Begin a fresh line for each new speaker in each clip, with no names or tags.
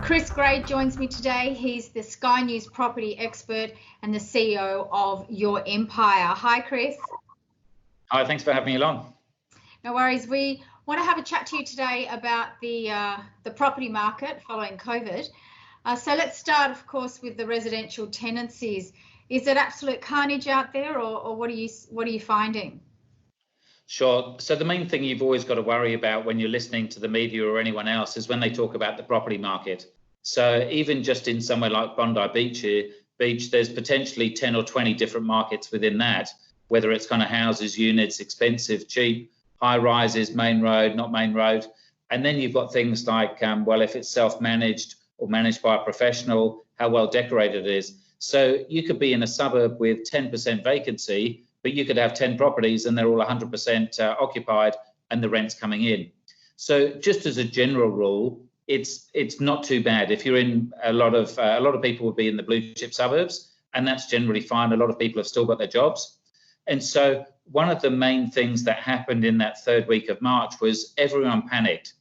Chris Gray joins me today. He's the Sky News property expert and the CEO of Your Empire. Hi, Chris.
Hi, thanks for having me along.
No worries. We want to have a chat to you today about the property market following COVID. So let's start, of course, with the residential tenancies. Is it absolute carnage out there, or what are you finding?
Sure. So the main thing you've always got to worry about when you're listening to the media or anyone else is when they talk about the property market. So even just in somewhere like Bondi Beach, there's potentially 10 or 20 different markets within that, whether it's kind of houses, units, expensive, cheap, high rises, main road, not main road. And then you've got things like, well, if it's self-managed or managed by a professional, how well decorated it is. So you could be in a suburb with 10% vacancy, but you could have 10 properties and they're all 100% occupied and the rent's coming in. So just as a general rule, it's not too bad. If you're in a lot of people will be in the blue chip suburbs, and that's generally fine. A lot of people have still got their jobs. And so one of the main things that happened in that third week of March was everyone panicked.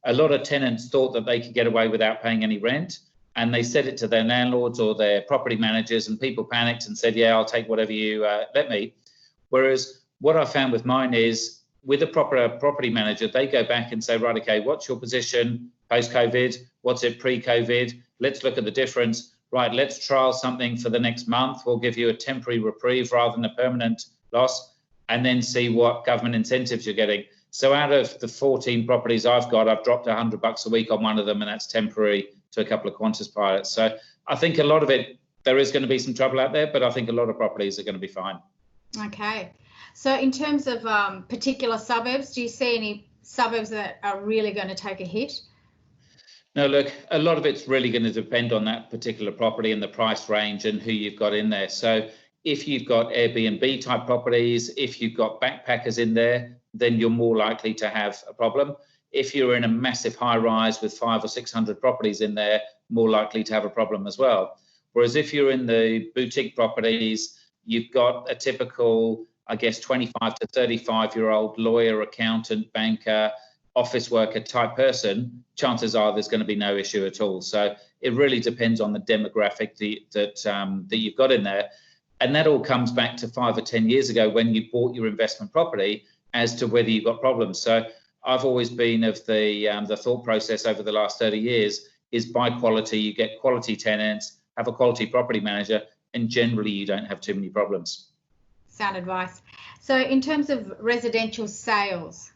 A lot of tenants thought that they could get away without paying any rent, and they said it to their landlords or their property managers, and people panicked and said, yeah, I'll take whatever you let me. Whereas what I found with mine is with a proper property manager, they go back and say, right, okay, what's your position post-COVID? What's it pre-COVID? Let's look at the difference. Right, let's trial something for the next month. We'll give you a temporary reprieve rather than a permanent loss, and then see what government incentives you're getting. So out of the 14 properties I've got, I've dropped $100 a week on one of them, and that's temporary to a couple of Qantas pilots. So I think a lot of it, there is going to be some trouble out there, but I think a lot of properties are going to be fine.
Okay. So in terms of particular suburbs, do you see any suburbs that are really going to take a hit?
No, look, a lot of it's really going to depend on that particular property and the price range and who you've got in there. So if you've got Airbnb type properties, if you've got backpackers in there, then you're more likely to have a problem. If you're in a massive high rise with 500 or 600 properties in there, more likely to have a problem as well. Whereas if you're in the boutique properties, you've got a typical, I guess, 25 to 35-year-old lawyer, accountant, banker, office worker type person, chances are there's going to be no issue at all. So it really depends on the demographic that you've got in there. And that all comes back to 5 or 10 years ago when you bought your investment property as to whether you've got problems. So I've always been of the thought process over the last 30 years is buy quality, you get quality tenants, have a quality property manager, and generally you don't have too many problems.
Sound advice. So in terms of residential sales,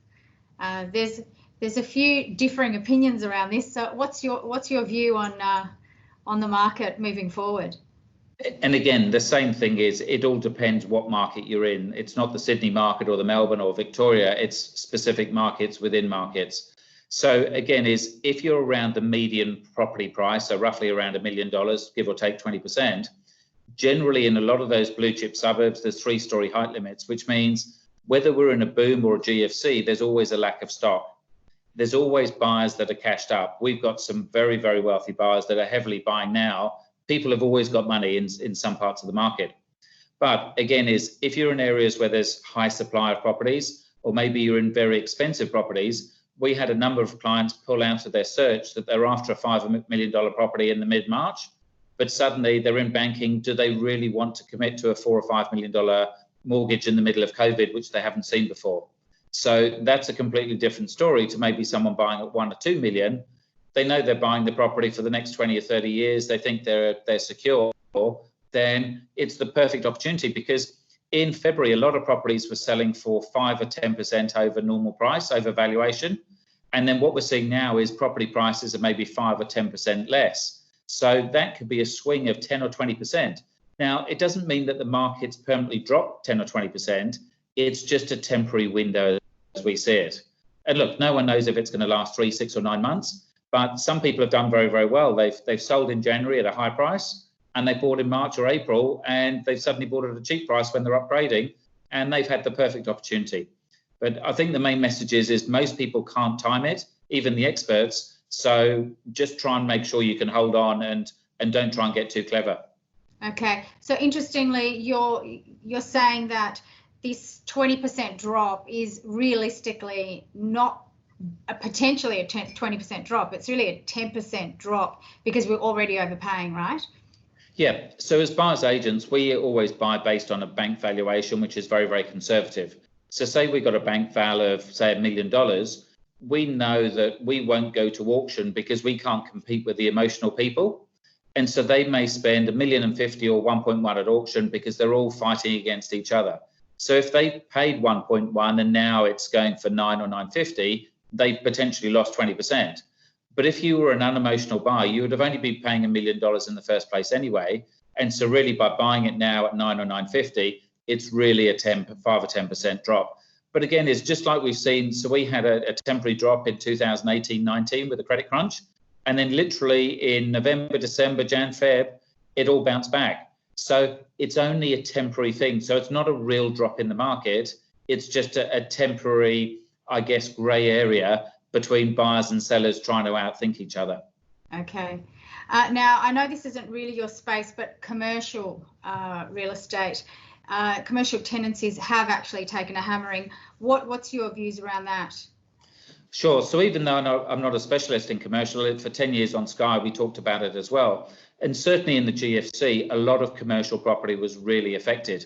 there's a few differing opinions around this. So what's your view on the market moving forward?
And again, the same thing is it all depends what market you're in. It's not the Sydney market or the Melbourne or Victoria, it's specific markets within markets. So again, is if you're around the median property price, so roughly around $1 million, give or take 20%, generally in a lot of those blue chip suburbs, there's 3-story height limits, which means whether we're in a boom or a GFC, there's always a lack of stock. There's always buyers that are cashed up. We've got some very, very wealthy buyers that are heavily buying now. People have always got money in some parts of the market. But again, is if you're in areas where there's high supply of properties, or maybe you're in very expensive properties, we had a number of clients pull out of their search that they're after a $5 million property in the mid-March, but suddenly they're in banking. Do they really want to commit to a $4 or $5 million mortgage in the middle of COVID, which they haven't seen before? So that's a completely different story to maybe someone buying at 1 or 2 million. They know they're buying the property for the next 20 or 30 years. They think they're secure. Then it's the perfect opportunity, because in February, a lot of properties were selling for 5 or 10% over normal price, over valuation. And then what we're seeing now is property prices are maybe 5 or 10% less. So that could be a swing of 10 or 20%. Now, it doesn't mean that the market's permanently dropped 10 or 20%. It's just a temporary window as we see it. And look, no one knows if it's going to last 3, 6 or 9 months, but some people have done very, very well. They've sold in January at a high price, and they bought in March or April, and they've suddenly bought at a cheap price when they're upgrading, and they've had the perfect opportunity. But I think the main message is most people can't time it, even the experts. So just try and make sure you can hold on and don't try and get too clever.
Okay. So interestingly, you're saying that this 20% drop is realistically not potentially a 20% drop. It's really a 10% drop because we're already overpaying, right?
Yeah, so as buyers agents, we always buy based on a bank valuation, which is very, very conservative. So say we've got a bank val of, say, $1 million, we know that we won't go to auction because we can't compete with the emotional people. And so they may spend $1.05 million or 1.1 at auction because they're all fighting against each other. So if they paid 1.1 and now it's going for 9 or 950, they've potentially lost 20%. But if you were an unemotional buyer, you would have only been paying $1 million in the first place anyway. And so really by buying it now at 9 or 950, it's really a 5 or 10% drop. But again, it's just like we've seen. So we had a temporary drop in 2018-19 with the credit crunch. And then literally in November, December, Jan, Feb, it all bounced back. So it's only a temporary thing. So it's not a real drop in the market. It's just a temporary, I guess, grey area between buyers and sellers trying to outthink each other.
Okay. Now, I know this isn't really your space, but commercial real estate, commercial tenancies have actually taken a hammering. What's your views around that?
Sure. So even though I'm not a specialist in commercial, for 10 years on Sky, we talked about it as well. And certainly in the GFC, a lot of commercial property was really affected,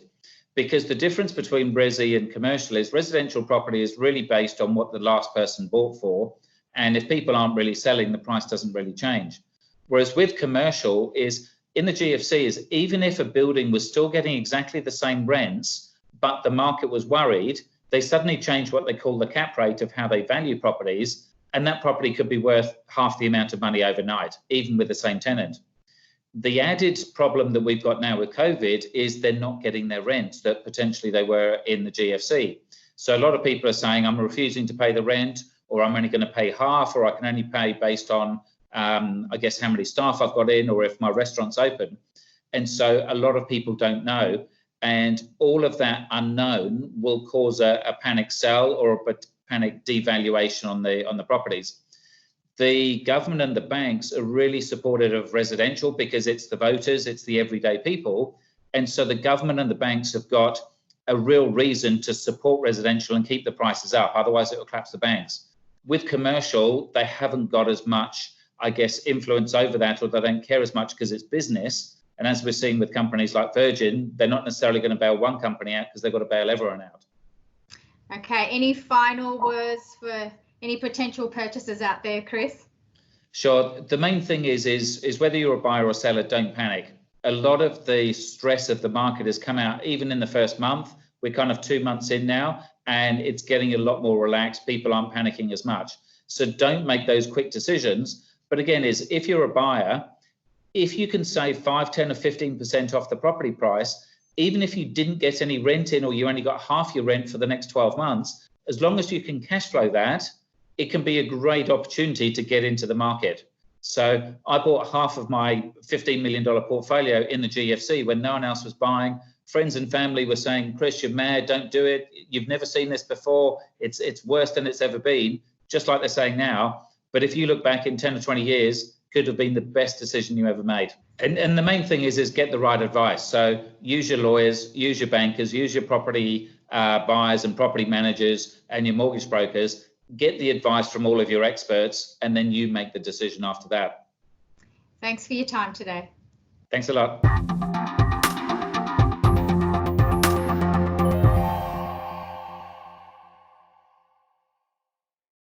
because the difference between resi and commercial is residential property is really based on what the last person bought for. And if people aren't really selling, the price doesn't really change. Whereas with commercial is in the GFC is even if a building was still getting exactly the same rents, but the market was worried, they suddenly changed what they call the cap rate of how they value properties. And that property could be worth half the amount of money overnight, even with the same tenant. The added problem that we've got now with COVID is they're not getting their rent that potentially they were in the GFC. So a lot of people are saying, I'm refusing to pay the rent, or I'm only going to pay half, or I can only pay based on, I guess, how many staff I've got in, or if my restaurant's open. And so a lot of people don't know. And all of that unknown will cause a panic sell or a panic devaluation on the properties. The government and the banks are really supportive of residential because it's the voters, it's the everyday people. And so the government and the banks have got a real reason to support residential and keep the prices up. Otherwise, it will collapse the banks. With commercial, they haven't got as much, I guess, influence over that, or they don't care as much because it's business. And as we're seeing with companies like Virgin, they're not necessarily going to bail one company out because they've got to bail everyone out.
Okay. Any final words for any potential purchasers out there, Chris?
Sure. The main thing is whether you're a buyer or seller, don't panic. A lot of the stress of the market has come out even in the first month. We're kind of 2 months in now, and it's getting a lot more relaxed. People aren't panicking as much. So don't make those quick decisions. But again, if you're a buyer, if you can save 5, 10 or 15% off the property price, even if you didn't get any rent in or you only got half your rent for the next 12 months, as long as you can cash flow that, it can be a great opportunity to get into the market. So I bought half of my $15 million portfolio in the GFC when no one else was buying. Friends and family were saying, Chris, you're mad, don't do it. You've never seen this before. It's worse than it's ever been, just like they're saying now. But if you look back in 10 or 20 years, could have been the best decision you ever made. And the main thing is get the right advice. So use your lawyers, use your bankers, use your property buyers and property managers and your mortgage brokers. Get the advice from all of your experts, and then you make the decision after that.
Thanks for your time today.
Thanks a lot.